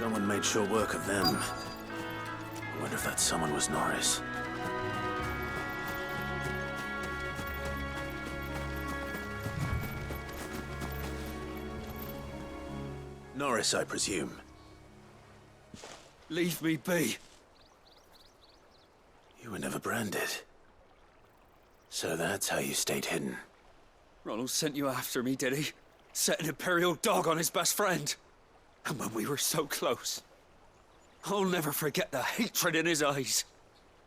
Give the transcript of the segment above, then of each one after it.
Someone made short work of them. I wonder if that someone was Norris. Norris, I presume. Leave me be. You were never branded. So that's how you stayed hidden. Ronald sent you after me, did he? Set an Imperial dog on his best friend. And when we were so close. I'll never forget the hatred in his eyes.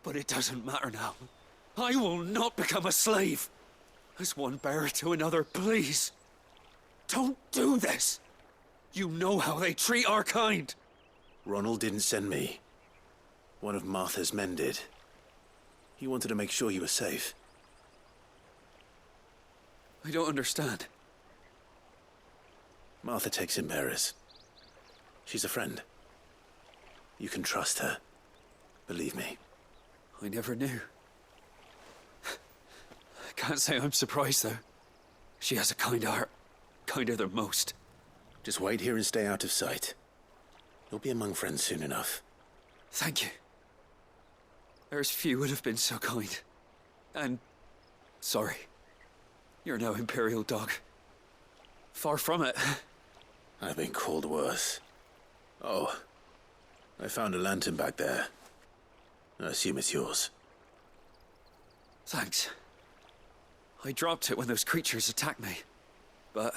But it doesn't matter now. I will not become a slave. As one bearer to another, please. Don't do this. You know how they treat our kind. Ronald didn't send me. One of Martha's men did. He wanted to make sure you were safe. I don't understand. Martha takes in bearers. She's a friend. You can trust her. Believe me. I never knew. I can't say I'm surprised, though. She has a kind heart. Kinder than most. Just wait here and stay out of sight. You'll be among friends soon enough. Thank you. There's few would have been so kind. And... sorry. You're no Imperial dog. Far from it. I've been called worse. Oh. I found a lantern back there. I assume it's yours. Thanks. I dropped it when those creatures attacked me. But...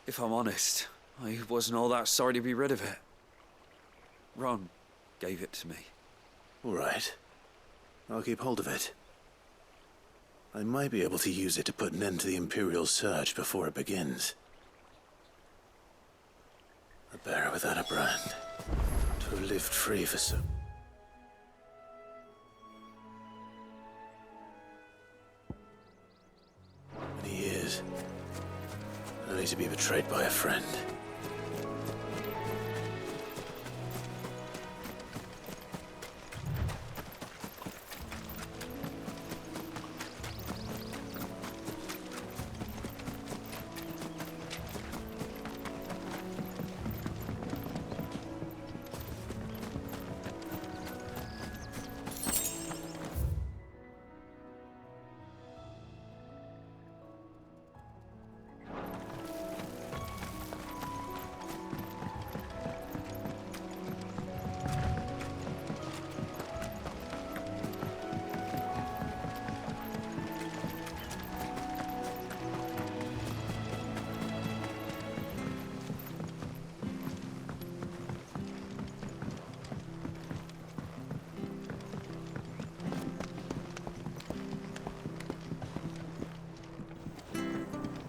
if I'm honest, I wasn't all that sorry to be rid of it. Ron gave it to me. All right. I'll keep hold of it. I might be able to use it to put an end to the Imperial Surge before it begins. A bearer without a brand. To have lived free for so... many years. Only to be betrayed by a friend.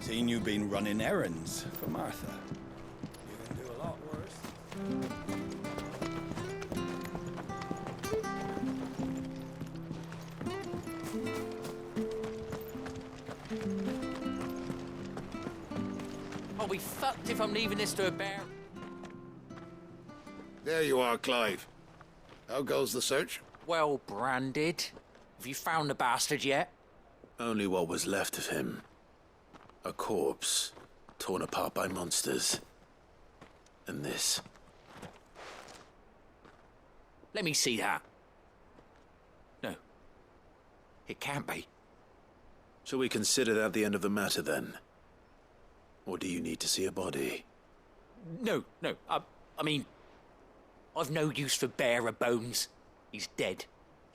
Seen you been running errands for Martha. You can do a lot worse. I'll be fucked if I'm leaving this to a bear. There you are, Clive. How goes the search? Well branded. Have you found the bastard yet? Only what was left of him. A corpse, torn apart by monsters. And this. Let me see that. No. It can't be. Shall we consider that the end of the matter, then? Or do you need to see a body? No. I mean... I've no use for bearer bones. He's dead.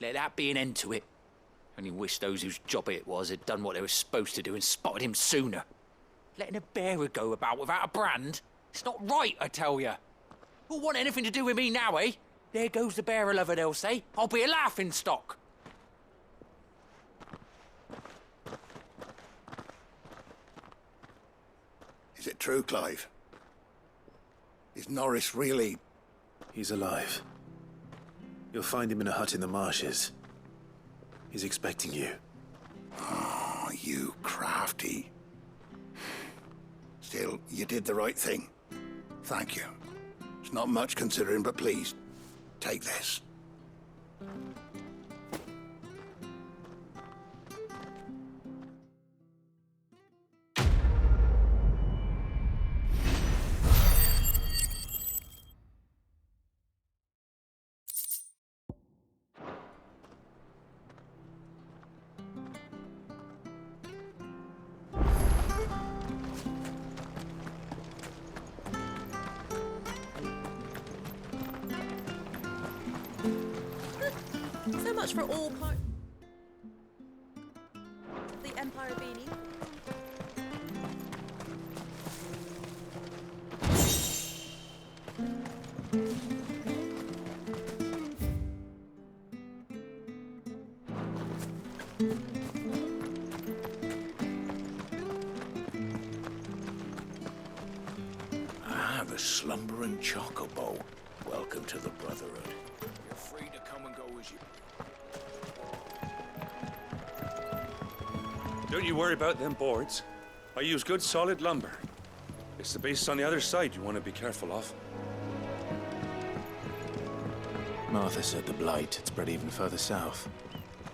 Let that be an end to it. Only wish those whose job it was had done what they were supposed to do and spotted him sooner. Letting a bearer go about without a brand? It's not right, I tell you. Who'll want anything to do with me now, eh? There goes the bearer lover, they'll say. I'll be a laughing stock. Is it true, Clive? Is Norris really... He's alive. You'll find him in a hut in the marshes. He's expecting you. Oh, you crafty. Still, you did the right thing. Thank you. It's not much considering, but please, take this. much for all part the Empire being equal. The slumbering chocobo. Welcome to the Brotherhood. You're free to come and go as you please. Don't you worry about them boards. I use good solid lumber. It's the base on the other side you want to be careful of. Martha said the blight had spread even further south,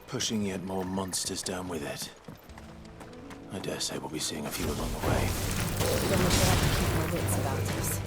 pushing yet more monsters down with it. I dare say we'll be seeing a few along the way. Then we should have to keep our wits about us.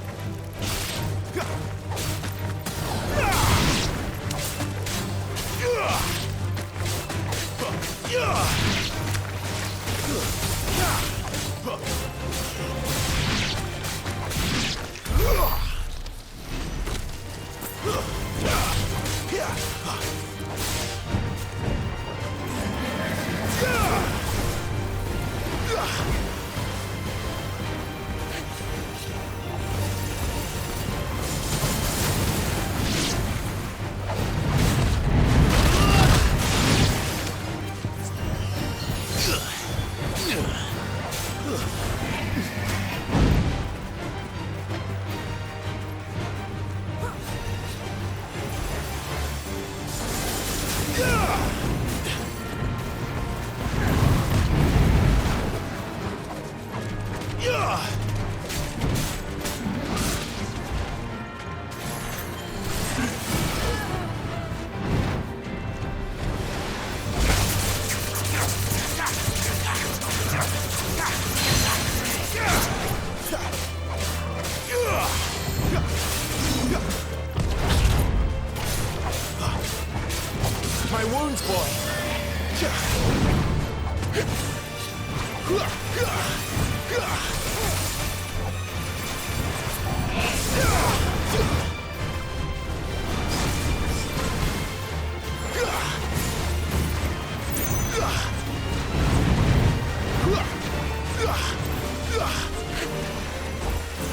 My wounds, boy!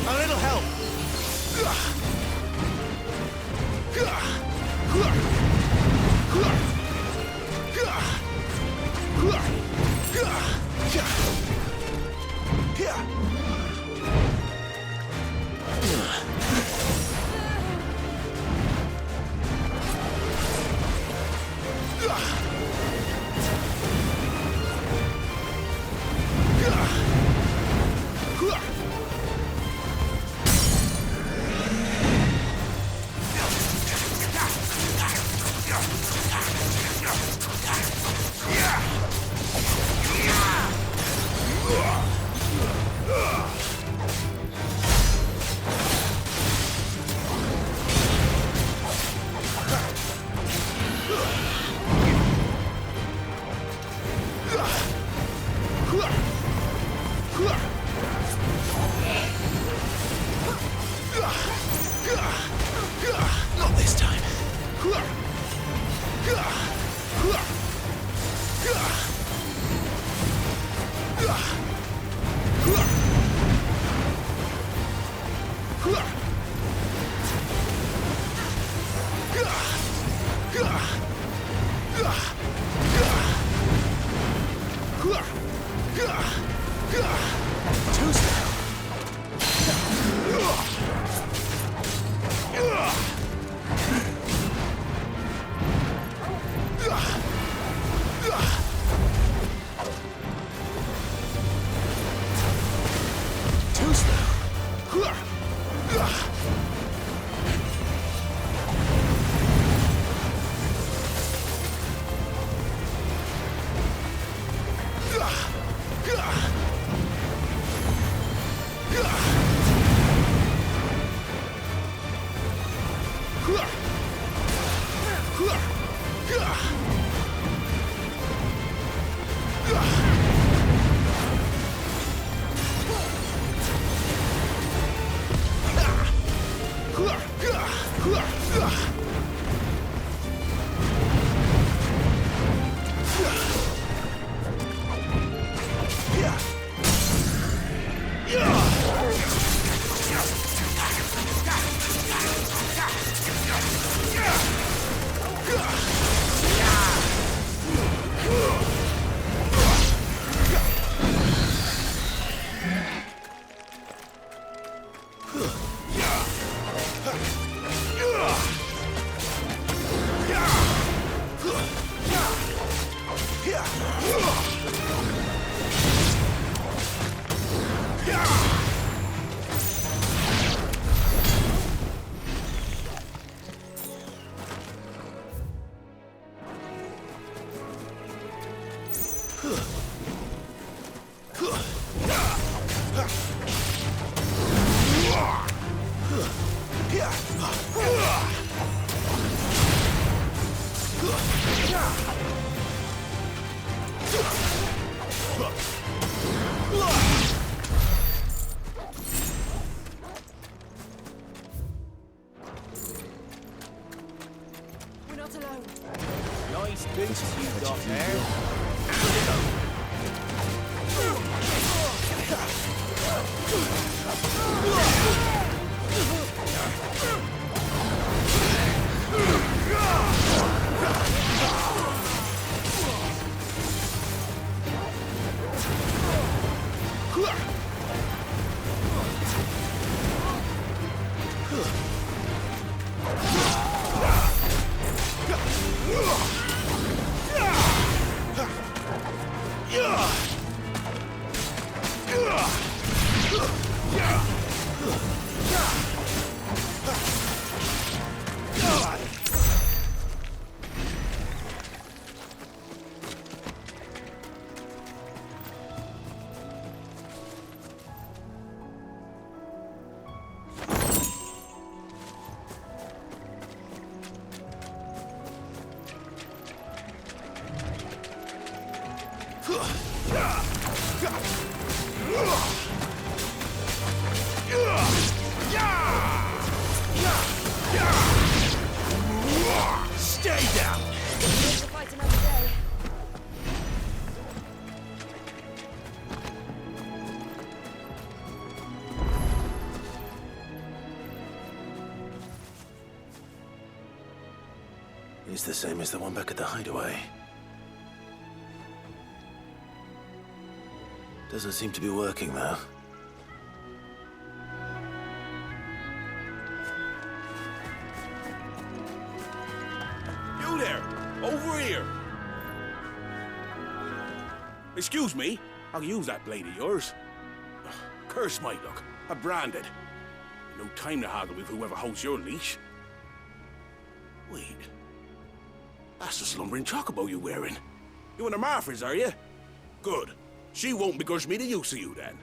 A little help! Not this time. We're not alone. Nice boots you got there. Stay down! Live to fight another day. He's the same as the one back at the hideaway. Doesn't seem to be working, though. You there! Over here! Excuse me, I can use that blade of yours. Curse my luck. I'm branded. No time to haggle with whoever holds your leash. Wait. That's the slumbering chocobo you're wearing. You and the Marthas, are you? Good. She won't begrudge me the use of you, then.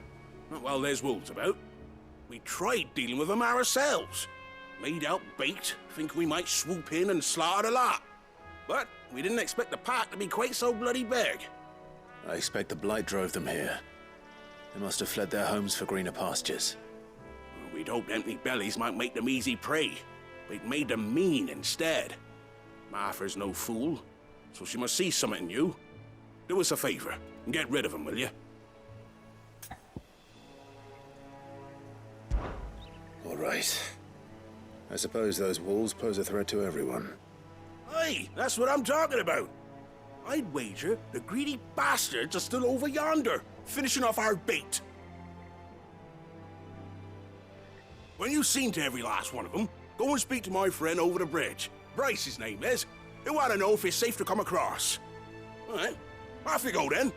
Not while there's wolves about. We tried dealing with them ourselves. Laid out bait, think we might swoop in and slaughter the lot. But we didn't expect the pack to be quite so bloody big. I expect the blight drove them here. They must have fled their homes for greener pastures. We'd hoped empty bellies might make them easy prey, but it made them mean instead. Martha's no fool, so she must see something in you. Do us a favor and get rid of them, will you? All right. I suppose those wolves pose a threat to everyone. Aye, that's what I'm talking about. I'd wager the greedy bastards are still over yonder, finishing off our bait. When you've seen to every last one of them, go and speak to my friend over the bridge. Bryce, his name is. He'll want to know if it's safe to come across. All right, off you go then.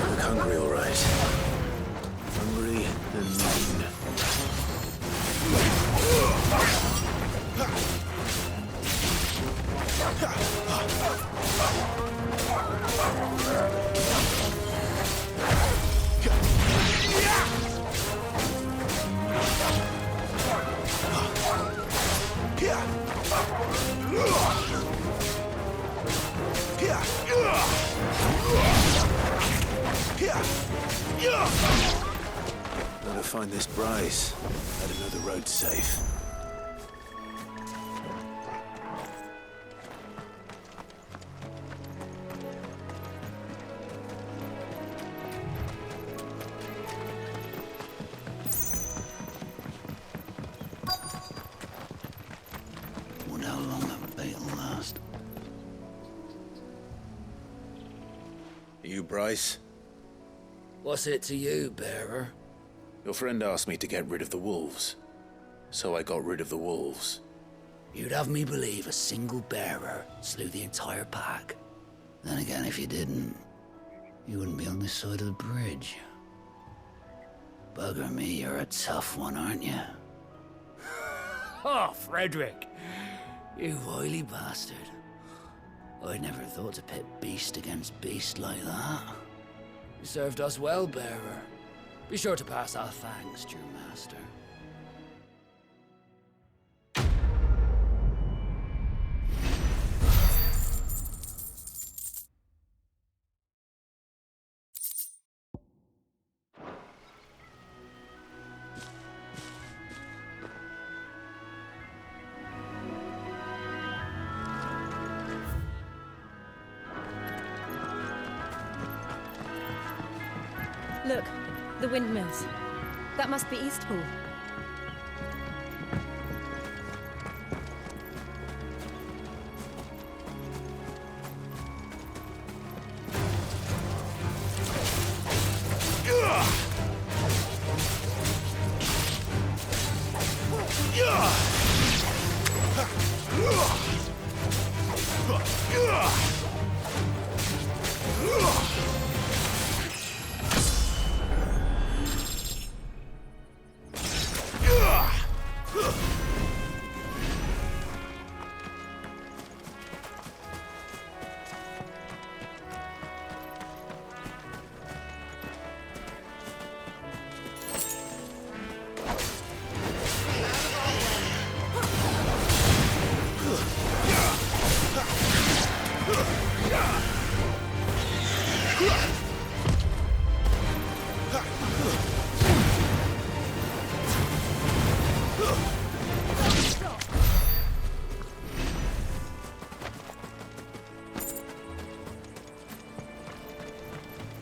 Look hungry, all right. Hungry and mean. Gotta find this Bryce. Better know the road's safe. Wonder how long that bait'll last. You Bryce? What's it to you, bearer? Your friend asked me to get rid of the wolves. So I got rid of the wolves. You'd have me believe a single bearer slew the entire pack. Then again, if you didn't, You wouldn't be on this side of the bridge. Bugger me, you're a tough one, aren't you? Oh, Frederick! You wily bastard. I never thought to pit beast against beast like that. You served us well, bearer. Be sure to pass our thanks to your master. Look, the windmills. That must be Eastpool.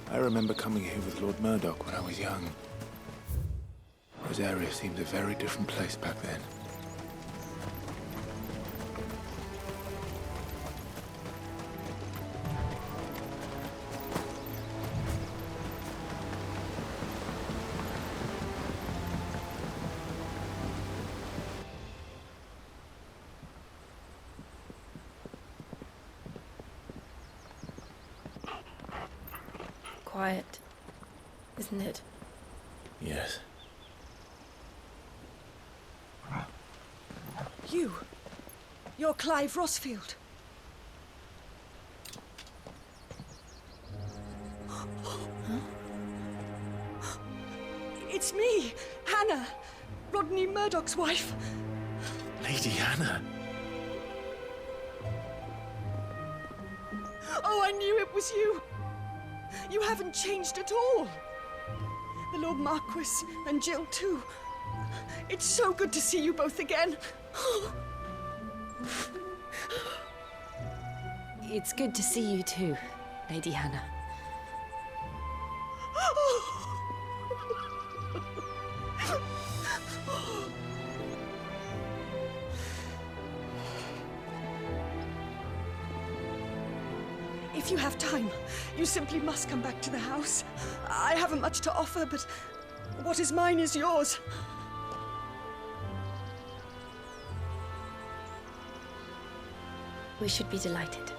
I remember coming here with Lord Murdoch when I was young. This area seemed a very different place back then. Quiet, isn't it? Yes. You're Clive Rossfield. It's me, Hannah, Rodney Murdoch's wife. Lady Hannah. Oh, I knew it was you. You haven't changed at all. The Lord Marquis and Jill too. It's so good to see you both again. It's good to see you too, Lady Hannah. If you have time, you simply must come back to the house. I haven't much to offer, but what is mine is yours. We should be delighted.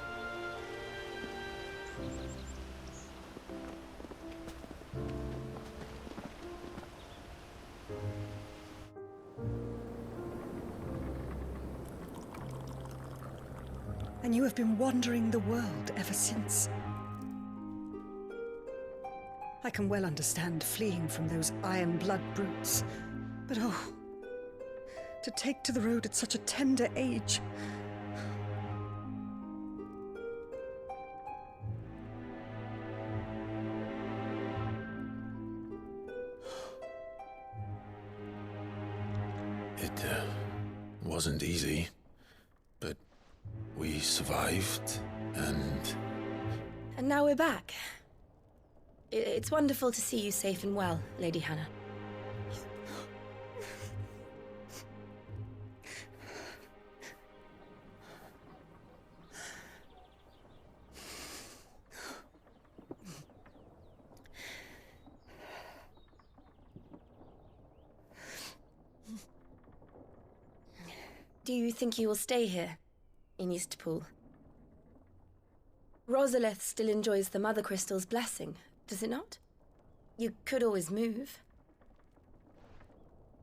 And you have been wandering the world ever since. I can well understand fleeing from those iron blood brutes, but oh, to take to the road at such a tender age. It wasn't easy, but we survived, and... And now we're back. It's wonderful to see you safe and well, Lady Hannah. Do you think you will stay here, in Eastpool? Rosalith still enjoys the Mother Crystal's blessing, does it not? You could always move.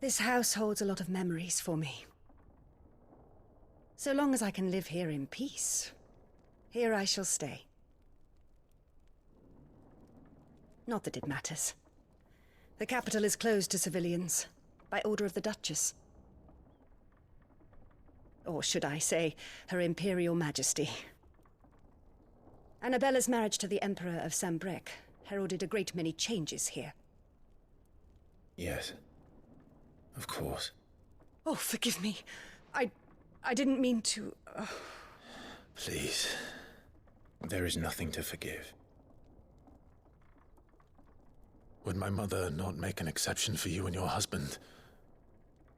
This house holds a lot of memories for me. So long as I can live here in peace, here I shall stay. Not that it matters. The capital is closed to civilians, by order of the Duchess. Or should I say, Her Imperial Majesty. Annabella's marriage to the Emperor of Sambrec heralded a great many changes here. Yes. Of course. Oh, forgive me. I didn't mean to... Please. There is nothing to forgive. Would my mother not make an exception for you and your husband?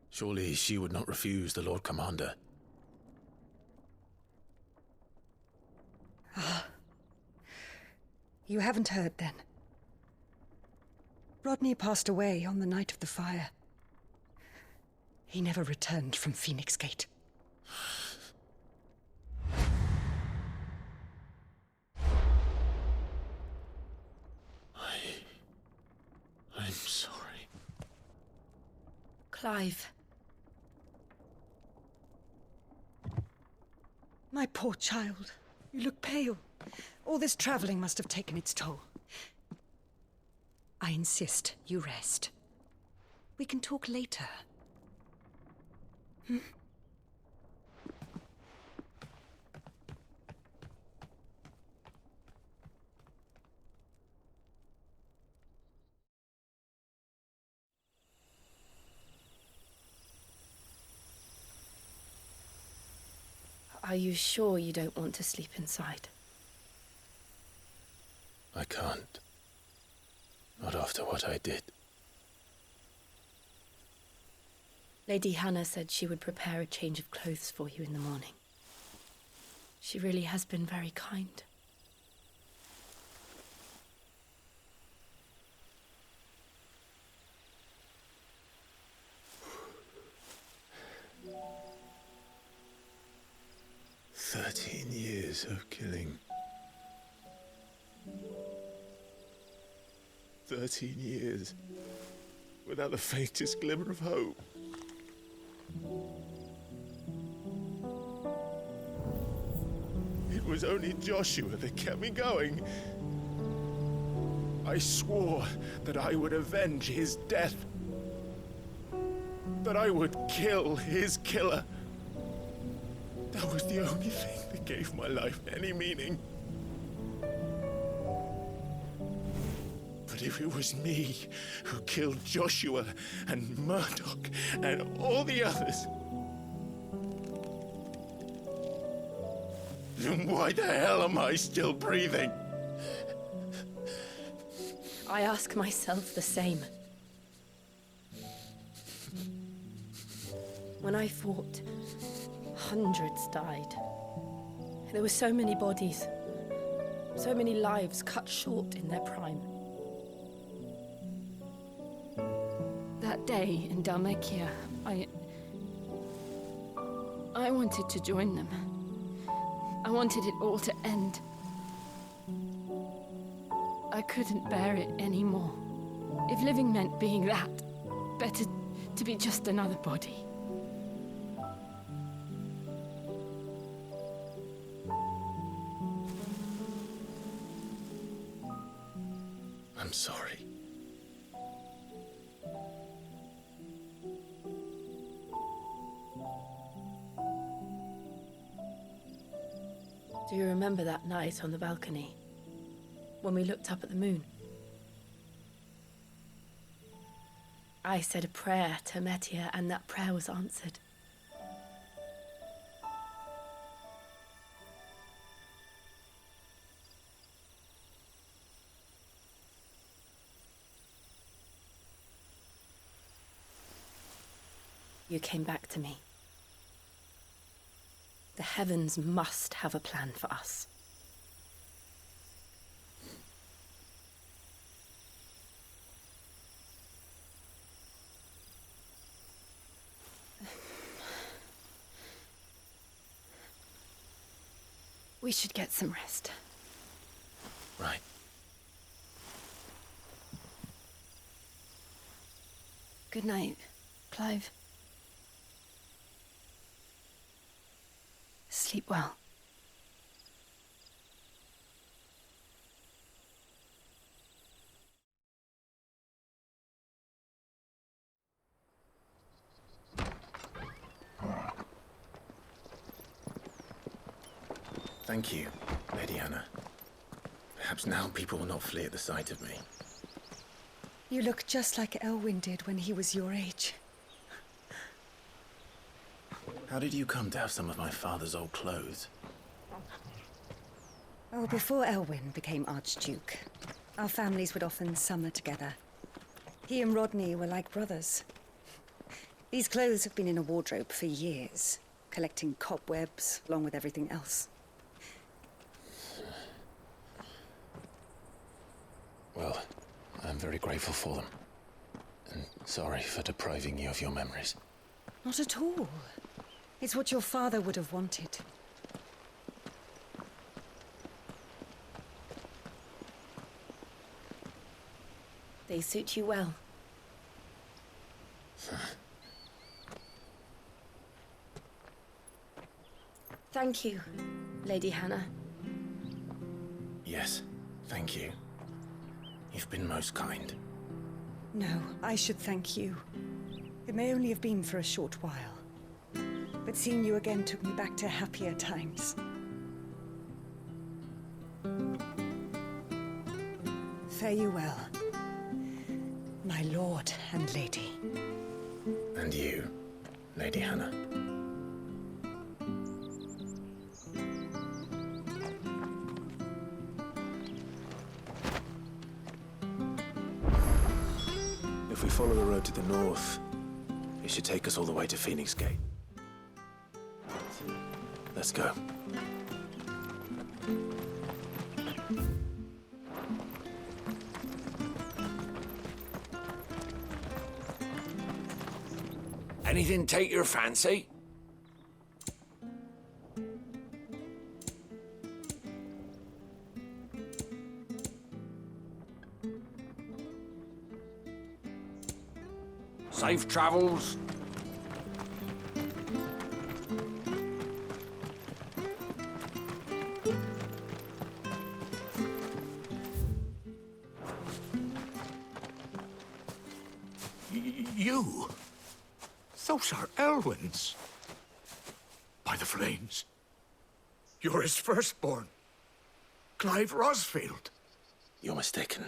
Surely she would not refuse the Lord Commander. You haven't heard, then. Rodney passed away on the night of the fire. He never returned from Phoenix Gate. I'm sorry. Clive. My poor child. You look pale. All this traveling must have taken its toll. I insist you rest. We can talk later. Are you sure you don't want to sleep inside? I can't. Not after what I did. Lady Hannah said she would prepare a change of clothes for you in the morning. She really has been very kind. Years of killing. 13 years. Without the faintest glimmer of hope. It was only Joshua that kept me going. I swore that I would avenge his death. That I would kill his killer. That was the only thing that gave my life any meaning. But if it was me who killed Joshua and Murdoch and all the others, then why the hell am I still breathing? I ask myself the same. When I fought, hundreds died. There were so many bodies, so many lives cut short in their prime. That day in Dalmekia, I wanted to join them. I wanted it all to end. I couldn't bear it anymore. If living meant being that, better to be just another body. I'm sorry. Do you remember that night on the balcony, when we looked up at the moon? I said a prayer to Metia, and that prayer was answered. You came back to me. The heavens must have a plan for us. We should get some rest. Right. Good night, Clive. Sleep well. Thank you, Lady Hannah. Perhaps now people will not flee at the sight of me. You look just like Elwyn did when he was your age. How did you come to have some of my father's old clothes? Oh, before Elwyn became Archduke, our families would often summer together. He and Rodney were like brothers. These clothes have been in a wardrobe for years, collecting cobwebs along with everything else. Well, I'm very grateful for them. And sorry for depriving you of your memories. Not at all. It's what your father would have wanted. They suit you well. Thank you, Lady Hannah. Yes, thank you. You've been most kind. No, I should thank you. It may only have been for a short while, but seeing you again took me back to happier times. Fare you well, my lord and lady. And you, Lady Hannah. If we follow the road to the north, it should take us all the way to Phoenix Gate. Let's go. Anything take your fancy? Safe travels. You? Those are Elwyn's. By the flames. You're his firstborn. Clive Rosfield. You're mistaken.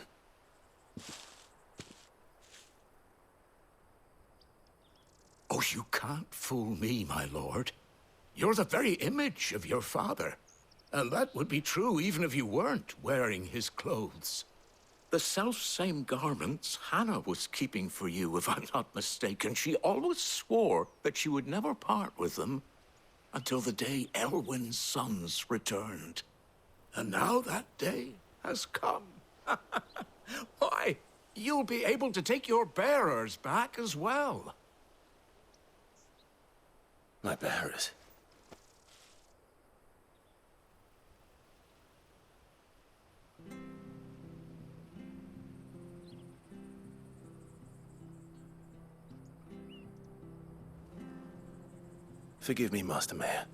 Oh, you can't fool me, my lord. You're the very image of your father. And that would be true even if you weren't wearing his clothes. The self-same garments Hannah was keeping for you, if I'm not mistaken. She always swore that she would never part with them until the day Elwyn's sons returned. And now that day has come. Why, you'll be able to take your bearers back as well. My bearers. Forgive me, Master Mayor.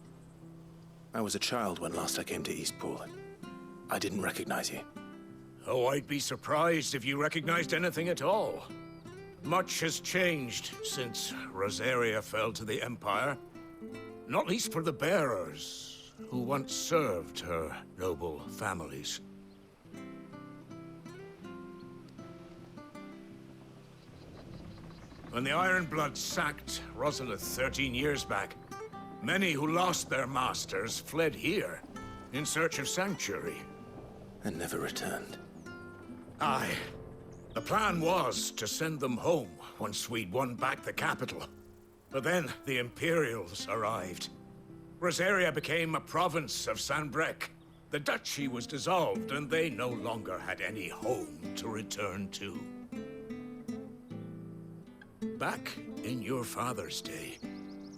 I was a child when last I came to Eastpool. I didn't recognize you. Oh, I'd be surprised if you recognized anything at all. Much has changed since Rosaria fell to the Empire. Not least for the bearers, who once served her noble families. When the Ironbloods sacked Rosalith 13 years back, many who lost their masters fled here in search of sanctuary. And never returned. Aye. The plan was to send them home once we'd won back the capital. But then the Imperials arrived. Rosaria became a province of Sanbreque. The duchy was dissolved, and they no longer had any home to return to. Back in your father's day,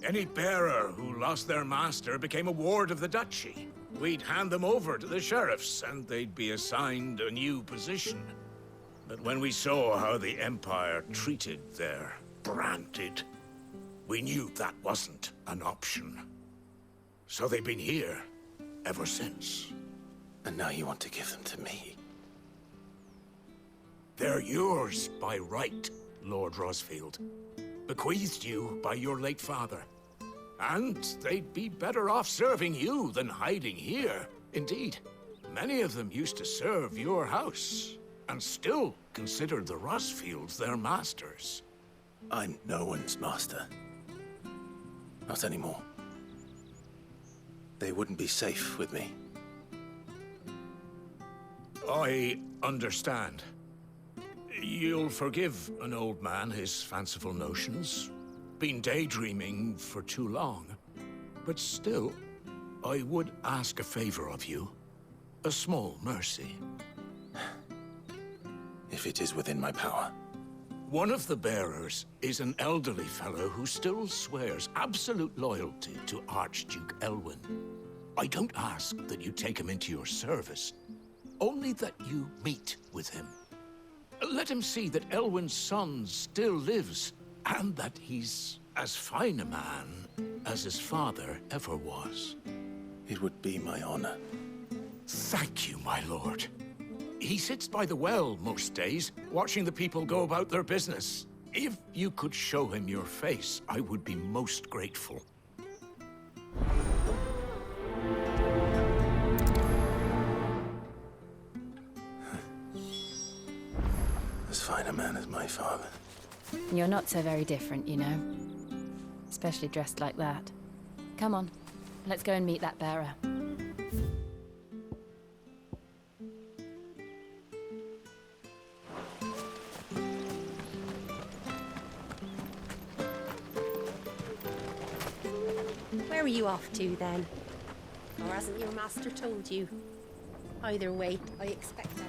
any bearer who lost their master became a ward of the duchy. we'd hand them over to the sheriffs, and they'd be assigned a new position. But when we saw how the Empire treated their branded, we knew that wasn't an option. So they've been here ever since. And now you want to give them to me? They're yours by right, Lord Rosfield. Bequeathed you by your late father. And they'd be better off serving you than hiding here. Indeed, many of them used to serve your house, and still considered the Rosfields their masters. I'm no one's master. Not anymore. They wouldn't be safe with me. I understand. You'll forgive an old man his fanciful notions. Been daydreaming for too long. But still, I would ask a favor of you. A small mercy. If it is within my power. One of the bearers is an elderly fellow who still swears absolute loyalty to Archduke Elwyn. I don't ask that you take him into your service, only that you meet with him. Let him see that Elwyn's son still lives, and that he's as fine a man as his father ever was. It would be my honor. Thank you, my lord. He sits by the well most days, watching the people go about their business. If you could show him your face, I would be most grateful. As fine a man as my father. You're not so very different, you know. Especially dressed like that. Come on, let's go and meet that bearer. Where are you off to, then? Or hasn't your master told you? Either way, I expect that.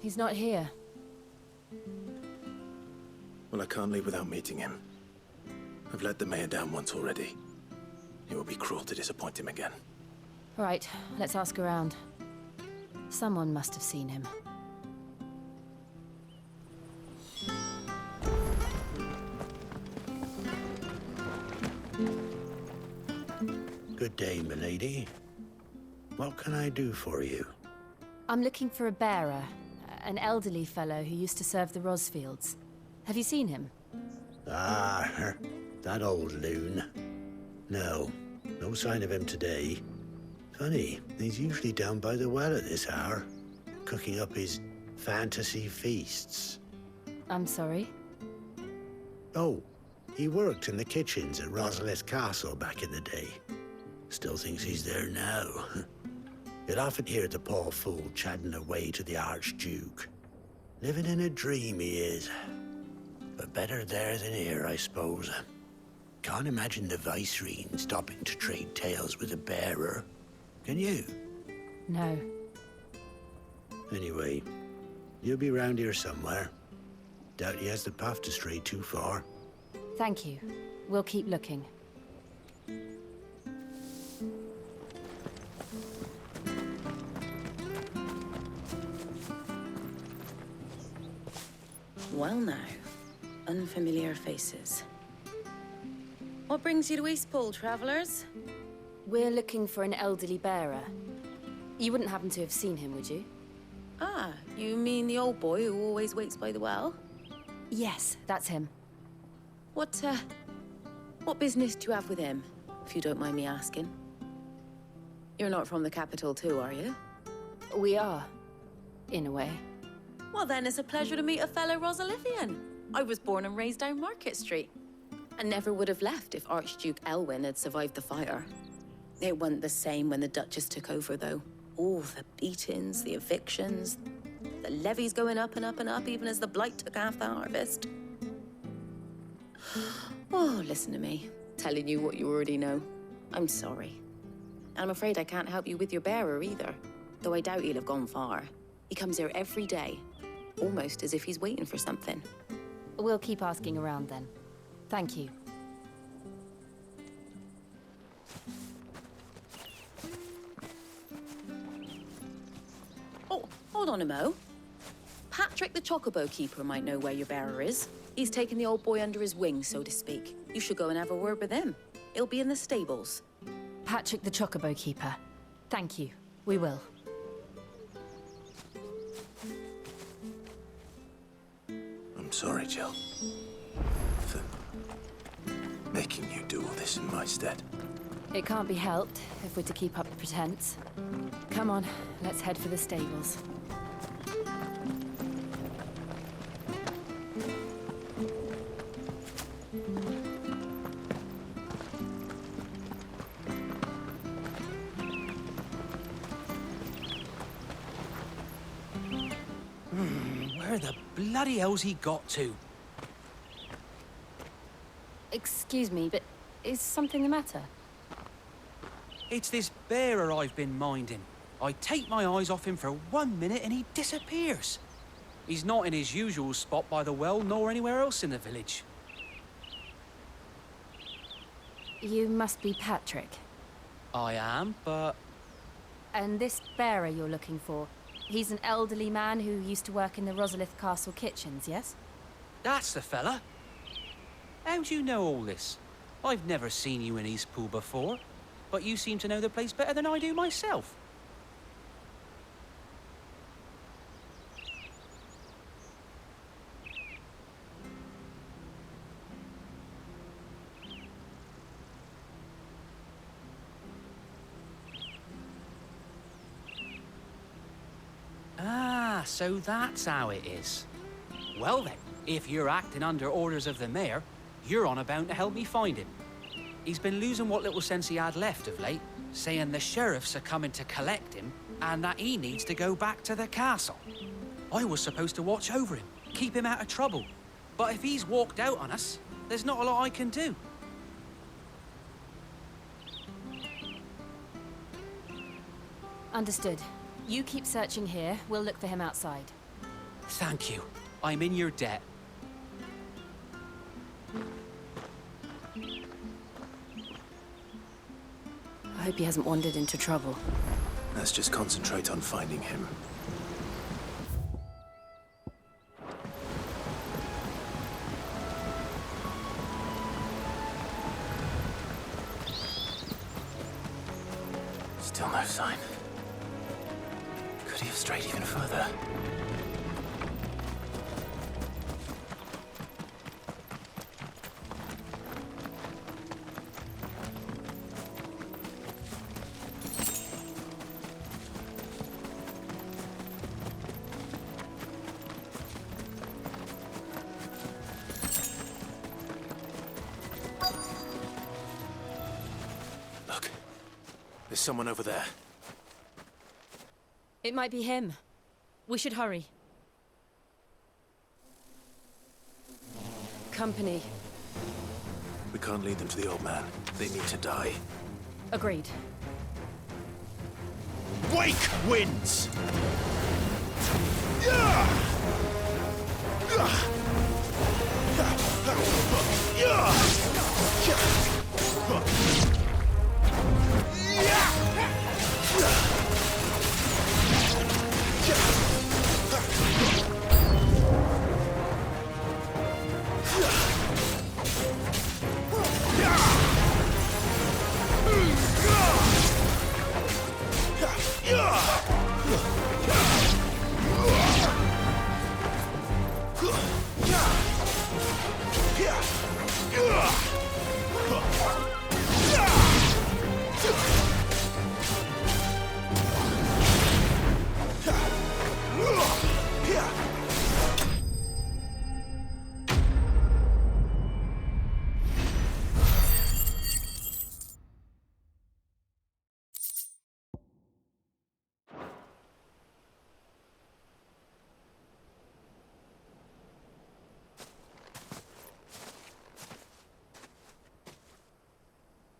He's not here. Well, I can't leave without meeting him. I've let the mayor down once already. It would be cruel to disappoint him again. Right, let's ask around. Someone must have seen him. Good day, milady. What can I do for you? I'm looking for a bearer, an elderly fellow who used to serve the Rosfields. Have you seen him? Ah, that old loon. No sign of him today. Funny, he's usually down by the well at this hour, cooking up his fantasy feasts. I'm sorry? Oh, he worked in the kitchens at Rosalith Castle back in the day. Still thinks he's there now. You'd often hear the poor fool chatting away to the Archduke. Living in a dream he is. But better there than here, I suppose. Can't imagine the Vicereine stopping to trade tales with a bearer. Can you? No. Anyway, you'll be round here somewhere. Doubt he has the path to stray too far. Thank you. We'll keep looking. Well now, unfamiliar faces. What brings you to Eastpool, travelers? We're looking for an elderly bearer. You wouldn't happen to have seen him, would you? Ah, you mean the old boy who always waits by the well? Yes, that's him. What business do you have with him, if you don't mind me asking? You're not from the capital too, are you? We are, in a way. Well then, it's a pleasure to meet a fellow Rosalithian. I was born and raised down Market Street. And never would have left if Archduke Elwyn had survived the fire. It wasn't the same when the Duchess took over, though. All the beatings, the evictions, the levies going up and up and up, even as the blight took half the harvest. Oh, listen to me, telling you what you already know. I'm sorry. I'm afraid I can't help you with your bearer either, though I doubt he'll have gone far. He comes here every day, almost as if he's waiting for something. We'll keep asking around then. Thank you. Oh, hold on a mo. Patrick the Chocobo Keeper might know where your bearer is. He's taken the old boy under his wing, so to speak. You should go and have a word with him. He'll be in the stables. Patrick the Chocobo Keeper. Thank you. We will. I'm sorry, Jill. For making you do all this in my stead. It can't be helped if we're to keep up the pretense. Come on, let's head for the stables. Where the bloody hell's he got to? Excuse me, but is something the matter? It's this bearer I've been minding. I take my eyes off him for 1 minute and he disappears. He's not in his usual spot by the well, nor anywhere else in the village. You must be Patrick. I am, but... And this bearer you're looking for, he's an elderly man who used to work in the Rosalith Castle kitchens, yes? That's the fella. How do you know all this? I've never seen you in Eastpool before, but you seem to know the place better than I do myself. Ah, so that's how it is. Well then, if you're acting under orders of the mayor, you're on about to help me find him. He's been losing what little sense he had left of late, saying the sheriffs are coming to collect him and that he needs to go back to the castle. I was supposed to watch over him, keep him out of trouble. But if he's walked out on us, there's not a lot I can do. Understood. You keep searching here, we'll look for him outside. Thank you. I'm in your debt. I hope he hasn't wandered into trouble. Let's just concentrate on finding him. Still no sign. Could he have strayed even further? Look, there's someone over there. It might be him. We should hurry. Company. We can't lead them to the old man. They need to die. Agreed. Wake wins!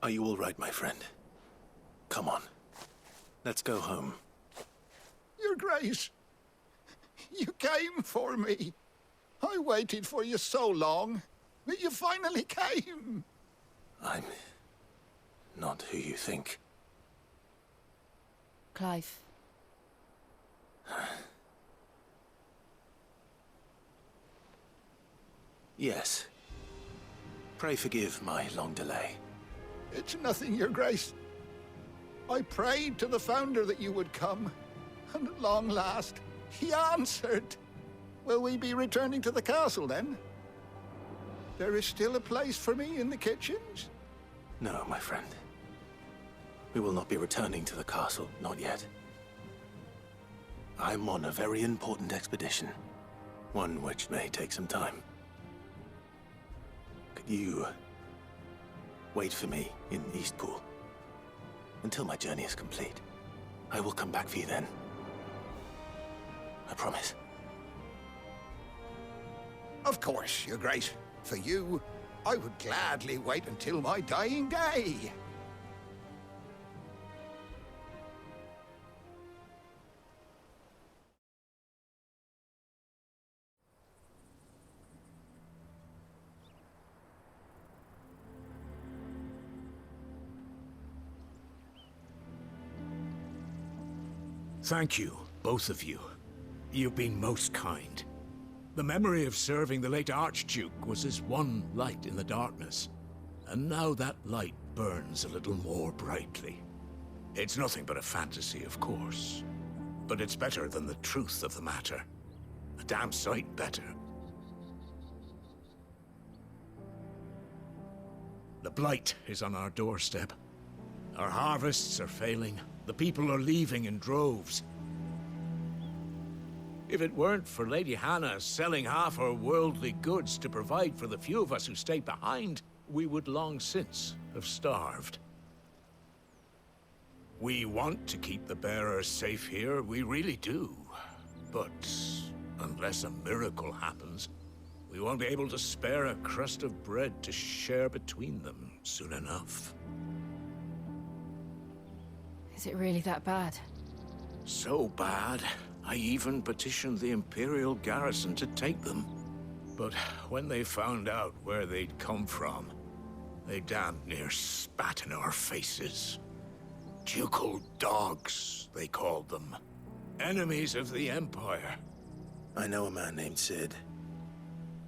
Are you all right, my friend? Come on. Let's go home. Your Grace, You came for me. I waited for you so long, but you finally came. I'm not who you think. Clive. Yes. Pray forgive my long delay. It's nothing, Your Grace. I prayed to the Founder that you would come, and at long last, he answered. Will we be returning to the castle, then? There is still a place for me in the kitchens? No, my friend. We will not be returning to the castle, not yet. I'm on a very important expedition, one which may take some time. Could you wait for me in Eastpool until my journey is complete? I will come back for you then. I promise. Of course, Your Grace. For you, I would gladly wait until my dying day. Thank you, both of you. You've been most kind. The memory of serving the late Archduke was as one light in the darkness, and now that light burns a little more brightly. It's nothing but a fantasy, of course, but it's better than the truth of the matter. A damn sight better. The blight is on our doorstep. Our harvests are failing. The people are leaving in droves. If it weren't for Lady Hannah selling half her worldly goods to provide for the few of us who stayed behind, we would long since have starved. We want to keep the bearers safe here, we really do. But unless a miracle happens, we won't be able to spare a crust of bread to share between them soon enough. Is it really that bad? So bad, I even petitioned the Imperial garrison to take them. But when they found out where they'd come from, they damn near spat in our faces. Ducal dogs, they called them. Enemies of the Empire. I know a man named Sid,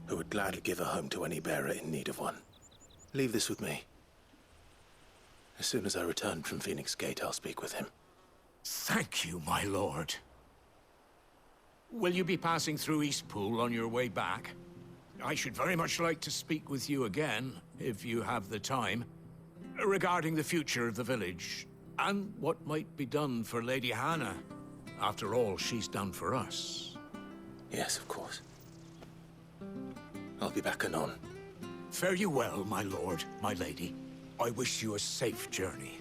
who would gladly give a home to any bearer in need of one. Leave this with me. As soon as I return from Phoenix Gate, I'll speak with him. Thank you, my lord. Will you be passing through Eastpool on your way back? I should very much like to speak with you again, if you have the time, regarding the future of the village, and what might be done for Lady Hannah, after all she's done for us. Yes, of course. I'll be back anon. Fare you well, my lord, my lady. I wish you a safe journey.